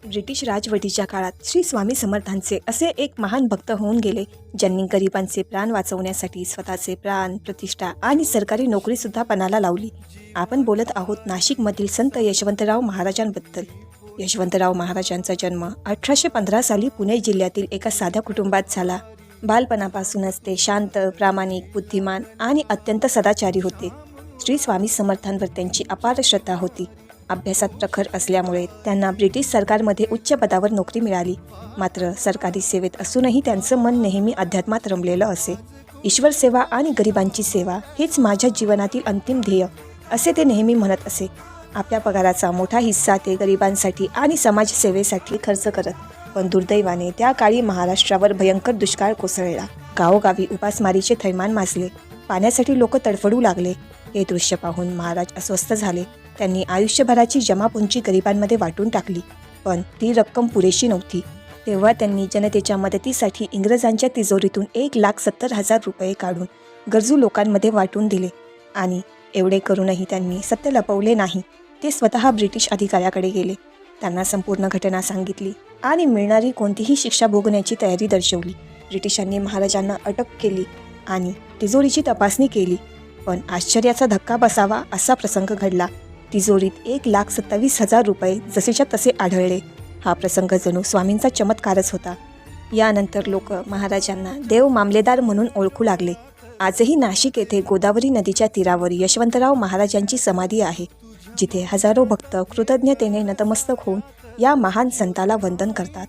British राजवटीच्या काळात श्री स्वामी समर्थांचे असे एक महान भक्त होऊन गेले, ज्यांनी गरिबांचे प्राण वाचवण्यासाठी स्वतःचे प्राण, प्रतिष्ठा आणि सरकारी नोकरीसुद्धा पणाला लावली. आपण बोलत आहोत नाशिकमधील संत यशवंतराव महाराजांबद्दल. यशवंतराव महाराजांचा जन्म 1815 साली पुणे जिल्ह्यातील एका साध्या कुटुंबात झाला. बालपणापासूनच ते शांत, प्रामाणिक, बुद्धिमान आणि अत्यंत सदाचारी होते. श्री स्वामी समर्थांवर त्यांची अपार श्रद्धा होती. अभ्यासात प्रखर असल्यामुळे त्यांना ब्रिटिश सरकारमध्ये उच्च पदावर नोकरी मिळाली. मात्र सरकारी सेवेत असूनही त्यांचं मन नेहमी अध्यात्मात रमलेलं असे. ईश्वर सेवा आणि गरिबांची सेवा हेच माझ्या जीवनातील अंतिम ध्येय, असे ते नेहमी म्हणत असे. आपल्या पगाराचा मोठा हिस्सा ते गरिबांसाठी आणि समाजसेवेसाठी खर्च करत. पण दुर्दैवाने त्या काळी महाराष्ट्रावर भयंकर दुष्काळ कोसळला. गावोगावी उपासमारीचे थैमान माजले. पाण्यासाठी लोक तडफडू लागले. हे दृश्य पाहून महाराज अस्वस्थ झाले. त्यांनी आयुष्यभराची जमापुंजी गरिबांमध्ये वाटून टाकली, पण ती रक्कम पुरेशी नव्हती. तेव्हा त्यांनी जनतेच्या मदतीसाठी इंग्रजांच्या तिजोरीतून 1,70,000 रुपये काढून गरजू लोकांमध्ये वाटून दिले. आणि एवढे करूनही त्यांनी सत्य लपवले नाही. ते स्वतः ब्रिटिश अधिकाऱ्याकडे गेले. त्यांना संपूर्ण घटना सांगितली आणि मिळणारी कोणतीही शिक्षा भोगण्याची तयारी दर्शवली. ब्रिटिशांनी महाराजांना अटक केली आणि तिजोरीची तपासणी केली. पण आश्चर्याचा धक्का बसावा असा प्रसंग घडला. तिजोरीत 1,27,000 रुपये जसेच्या तसे आढळले. हा प्रसंग जणू स्वामींचा चमत्कारच होता. यानंतर लोक महाराजांना देव मामलेदार म्हणून ओळखू लागले. आजही नाशिक येथे गोदावरी नदीच्या तीरावर यशवंतराव महाराजांची समाधी आहे, जिथे हजारो भक्त कृतज्ञतेने नतमस्तक होऊन या महान संताला वंदन करतात.